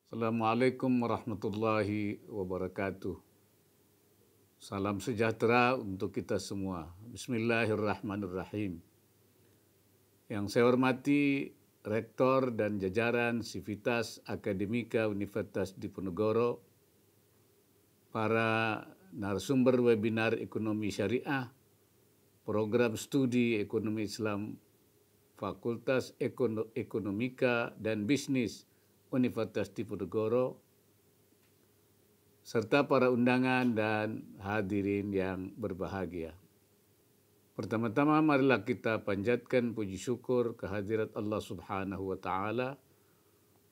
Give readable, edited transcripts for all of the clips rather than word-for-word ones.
Assalamualaikum warahmatullahi wabarakatuh. Salam sejahtera untuk kita semua. Bismillahirrahmanirrahim. Yang saya hormati Rektor dan jajaran Sivitas Akademika Universitas Diponegoro, para narasumber webinar Ekonomi Syariah, Program Studi Ekonomi Islam Fakultas Ekonomika dan Bisnis Universitas Diponegoro, serta para undangan dan hadirin yang berbahagia. Pertama-tama marilah kita panjatkan puji syukur kehadirat Allah Subhanahu wa Ta'ala,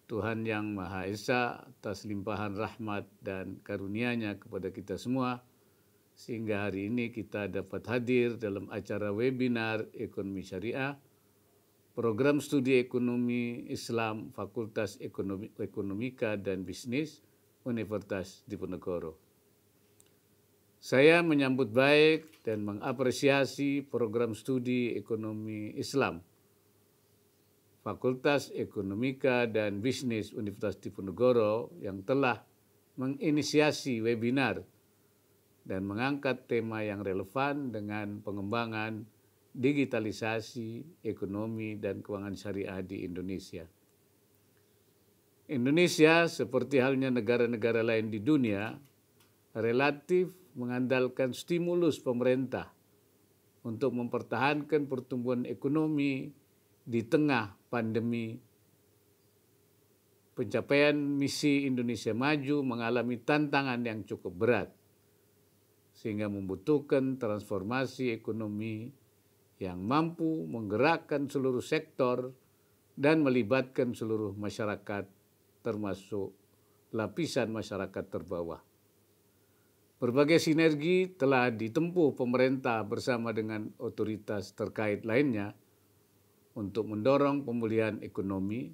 Tuhan yang Maha Esa, atas limpahan rahmat dan karunia-Nya kepada kita semua, sehingga hari ini kita dapat hadir dalam acara webinar Ekonomi Syariah, Program Studi Ekonomi Islam Fakultas Ekonomika dan Bisnis Universitas Diponegoro. Saya menyambut baik dan mengapresiasi Program Studi Ekonomi Islam Fakultas Ekonomika dan Bisnis Universitas Diponegoro yang telah menginisiasi webinar dan mengangkat tema yang relevan dengan pengembangan digitalisasi ekonomi dan keuangan syariah di Indonesia. Indonesia, seperti halnya negara-negara lain di dunia, relatif mengandalkan stimulus pemerintah untuk mempertahankan pertumbuhan ekonomi di tengah pandemi. Pencapaian misi Indonesia Maju mengalami tantangan yang cukup berat, sehingga membutuhkan transformasi ekonomi yang mampu menggerakkan seluruh sektor dan melibatkan seluruh masyarakat, termasuk lapisan masyarakat terbawah. Berbagai sinergi telah ditempuh pemerintah bersama dengan otoritas terkait lainnya untuk mendorong pemulihan ekonomi,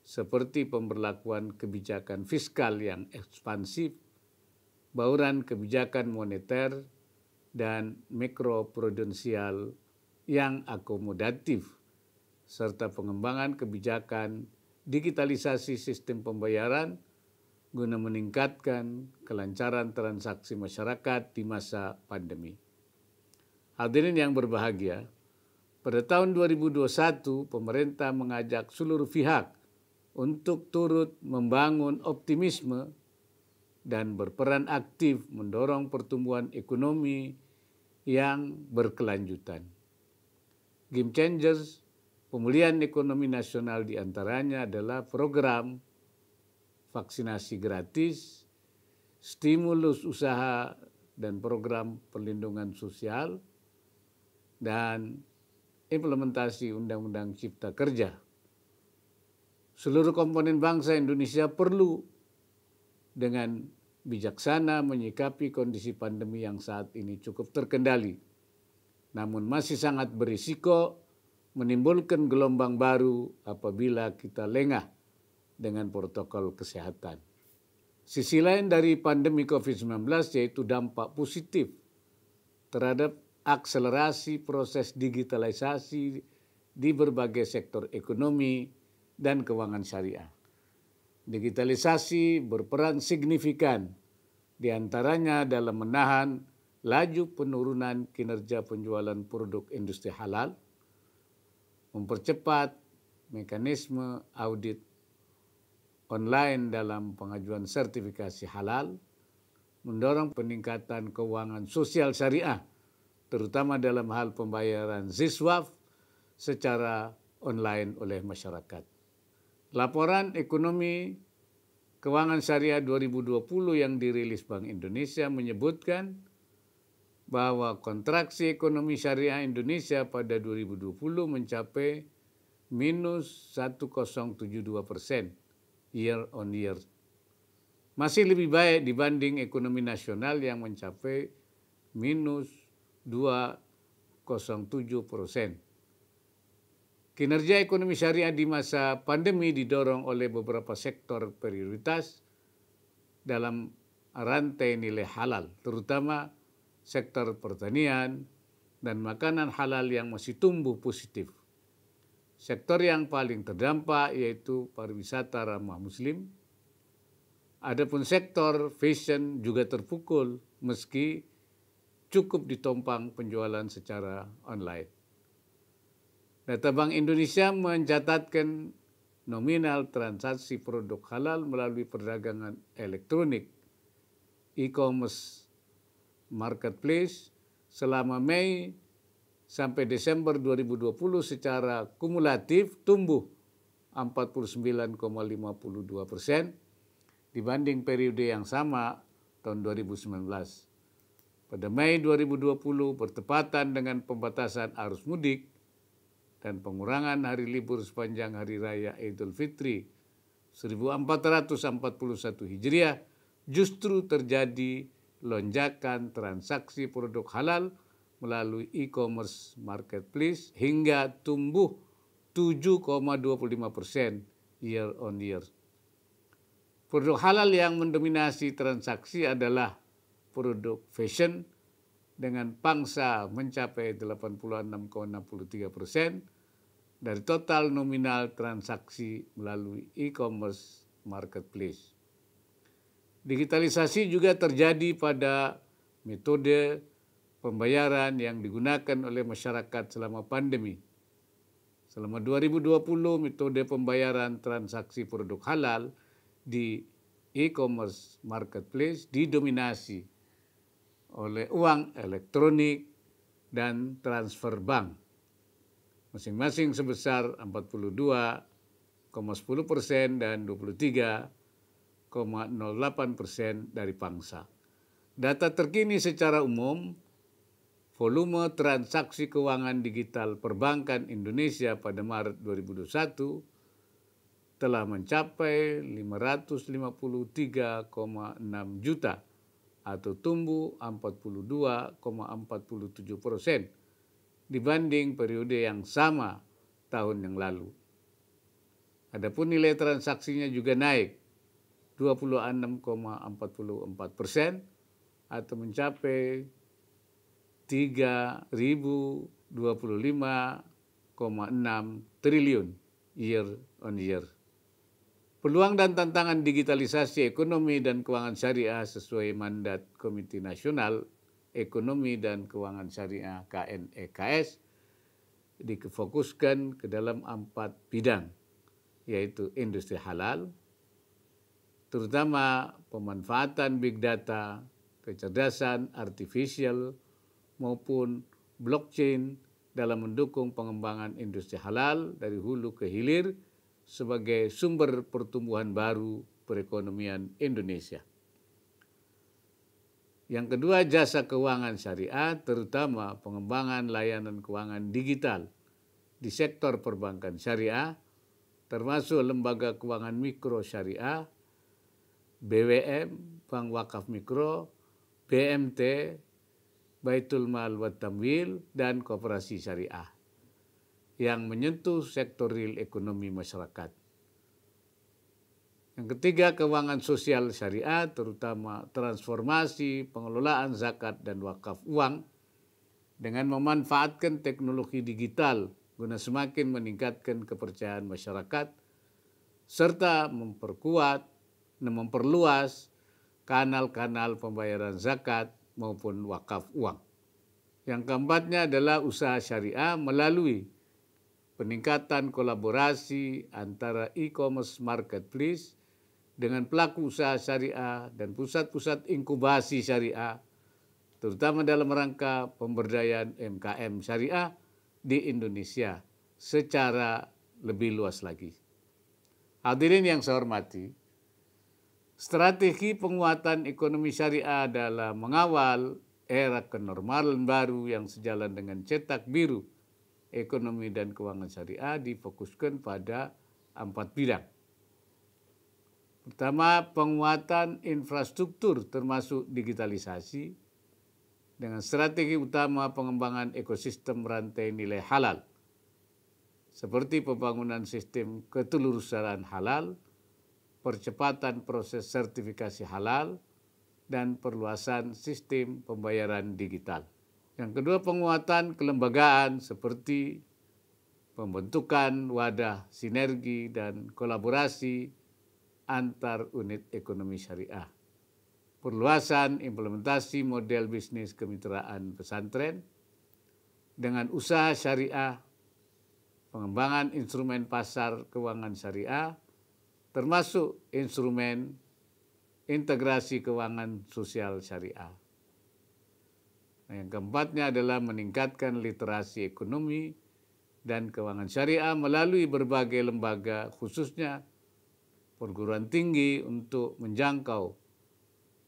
seperti pemberlakuan kebijakan fiskal yang ekspansif, bauran kebijakan moneter, dan mikroprudensial yang akomodatif, serta pengembangan kebijakan digitalisasi sistem pembayaran guna meningkatkan kelancaran transaksi masyarakat di masa pandemi. Hadirin yang berbahagia, pada tahun 2021 pemerintah mengajak seluruh pihak untuk turut membangun optimisme dan berperan aktif mendorong pertumbuhan ekonomi yang berkelanjutan. Game changers pemulihan ekonomi nasional diantaranya adalah program vaksinasi gratis, stimulus usaha dan program perlindungan sosial, dan implementasi Undang-Undang Cipta Kerja. Seluruh komponen bangsa Indonesia perlu dengan bijaksana menyikapi kondisi pandemi yang saat ini cukup terkendali, namun masih sangat berisiko menimbulkan gelombang baru apabila kita lengah dengan protokol kesehatan. Sisi lain dari pandemi COVID-19 yaitu dampak positif terhadap akselerasi proses digitalisasi di berbagai sektor ekonomi dan keuangan syariah. Digitalisasi berperan signifikan diantaranya dalam menahan laju penurunan kinerja penjualan produk industri halal, mempercepat mekanisme audit online dalam pengajuan sertifikasi halal, mendorong peningkatan keuangan sosial syariah, terutama dalam hal pembayaran ZISWAF secara online oleh masyarakat. Laporan ekonomi keuangan syariah 2020 yang dirilis Bank Indonesia menyebutkan bahwa kontraksi ekonomi syariah Indonesia pada 2020 mencapai minus 1072% year on year. Masih lebih baik dibanding ekonomi nasional yang mencapai minus 207%. Kinerja ekonomi syariah di masa pandemi didorong oleh beberapa sektor prioritas dalam rantai nilai halal, terutama sektor pertanian dan makanan halal yang masih tumbuh positif. Sektor yang paling terdampak yaitu pariwisata ramah muslim, Adapun sektor fashion juga terpukul meski cukup ditopang penjualan secara online. Data Bank Indonesia mencatatkan nominal transaksi produk halal melalui perdagangan elektronik e-commerce marketplace selama Mei sampai Desember 2020 secara kumulatif tumbuh 49,52% dibanding periode yang sama tahun 2019. Pada Mei 2020 bertepatan dengan pembatasan arus mudik dan pengurangan hari libur sepanjang Hari Raya Idul Fitri 1441 Hijriah, justru terjadi lonjakan transaksi produk halal melalui e-commerce marketplace hingga tumbuh 7,25% year on year. Produk halal yang mendominasi transaksi adalah produk fashion dengan pangsa mencapai 86,63% dari total nominal transaksi melalui e-commerce marketplace. Digitalisasi juga terjadi pada metode pembayaran yang digunakan oleh masyarakat selama pandemi. Selama 2020, metode pembayaran transaksi produk halal di e-commerce marketplace didominasi oleh uang elektronik dan transfer bank, masing-masing sebesar 42,10% dan 23,08% dari pangsa. Data terkini secara umum, volume transaksi keuangan digital perbankan Indonesia pada Maret 2021 telah mencapai 553,6 juta atau tumbuh 42,47% dibanding periode yang sama tahun yang lalu. Adapun nilai transaksinya juga naik 26,44% atau mencapai 3.025,6 triliun year on year. Peluang dan tantangan digitalisasi ekonomi dan keuangan syariah sesuai mandat Komite Nasional Ekonomi dan Keuangan Syariah KNEKS difokuskan ke dalam 4 bidang, yaitu industri halal, terutama pemanfaatan big data, kecerdasan artifisial maupun blockchain dalam mendukung pengembangan industri halal dari hulu ke hilir sebagai sumber pertumbuhan baru perekonomian Indonesia. Yang kedua, jasa keuangan syariah, terutama pengembangan layanan keuangan digital di sektor perbankan syariah, termasuk lembaga keuangan mikro syariah, BWM, Bank Wakaf Mikro, BMT, Baitul Mal wa Tamwil, dan Koperasi Syariah yang menyentuh sektor real ekonomi masyarakat. Yang ketiga, keuangan sosial syariah, terutama transformasi pengelolaan zakat dan wakaf uang dengan memanfaatkan teknologi digital guna semakin meningkatkan kepercayaan masyarakat serta memperluas kanal-kanal pembayaran zakat maupun wakaf uang. Yang keempatnya adalah usaha syariah melalui peningkatan kolaborasi antara e-commerce marketplace dengan pelaku usaha syariah dan pusat-pusat inkubasi syariah, terutama dalam rangka pemberdayaan UMKM syariah di Indonesia secara lebih luas lagi. Hadirin yang saya hormati, strategi penguatan ekonomi syariah adalah mengawal era kenormalan baru yang sejalan dengan cetak biru ekonomi dan keuangan syariah difokuskan pada 4 bidang. Pertama, penguatan infrastruktur termasuk digitalisasi dengan strategi utama pengembangan ekosistem rantai nilai halal seperti pembangunan sistem ketelurusaraan halal, percepatan proses sertifikasi halal, dan perluasan sistem pembayaran digital. Yang kedua, penguatan kelembagaan seperti pembentukan wadah sinergi dan kolaborasi antar unit ekonomi syariah, perluasan implementasi model bisnis kemitraan pesantren dengan usaha syariah, pengembangan instrumen pasar keuangan syariah, termasuk instrumen integrasi keuangan sosial syariah. Nah, yang keempatnya adalah meningkatkan literasi ekonomi dan keuangan syariah melalui berbagai lembaga, khususnya perguruan tinggi, untuk menjangkau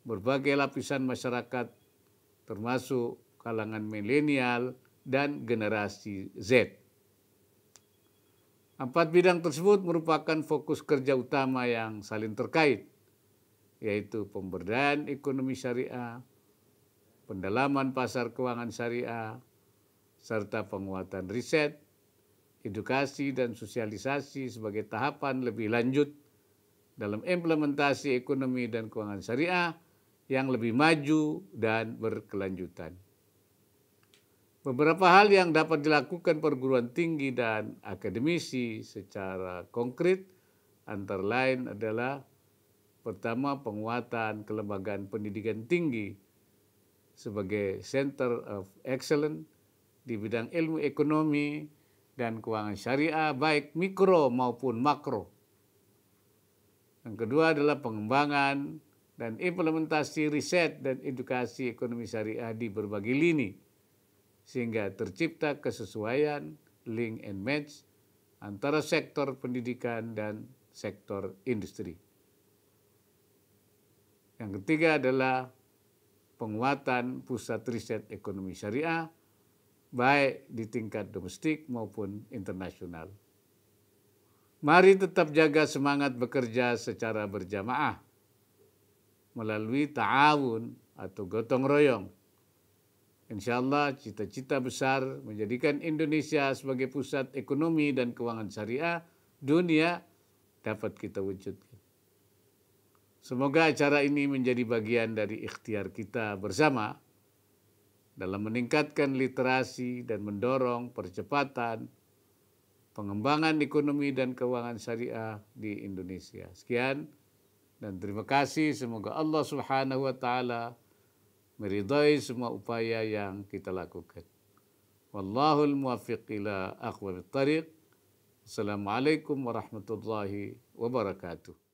berbagai lapisan masyarakat termasuk kalangan milenial dan generasi Z. 4 bidang tersebut merupakan fokus kerja utama yang saling terkait, yaitu pemberdayaan ekonomi syariah, pendalaman pasar keuangan syariah, serta penguatan riset, edukasi, dan sosialisasi sebagai tahapan lebih lanjut dalam implementasi ekonomi dan keuangan syariah yang lebih maju dan berkelanjutan. Beberapa hal yang dapat dilakukan perguruan tinggi dan akademisi secara konkret antara lain adalah: pertama, penguatan kelembagaan pendidikan tinggi sebagai Center of Excellence di bidang ilmu ekonomi dan keuangan syariah baik mikro maupun makro. Yang kedua adalah pengembangan dan implementasi riset dan edukasi ekonomi syariah di berbagai lini, sehingga tercipta kesesuaian, link and match antara sektor pendidikan dan sektor industri. Yang ketiga adalah penguatan pusat riset ekonomi syariah, baik di tingkat domestik maupun internasional. Mari tetap jaga semangat bekerja secara berjamaah melalui ta'awun atau gotong royong. InsyaAllah cita-cita besar menjadikan Indonesia sebagai pusat ekonomi dan keuangan syariah dunia dapat kita wujudkan. Semoga acara ini menjadi bagian dari ikhtiar kita bersama dalam meningkatkan literasi dan mendorong percepatan pengembangan ekonomi dan keuangan syariah di Indonesia. Sekian dan terima kasih. Semoga Allah Subhanahu wa Ta'ala meridai semua upaya yang kita lakukan. Wallahul muwaffiq ila aqwamit thariq. Assalamualaikum warahmatullahi wabarakatuh.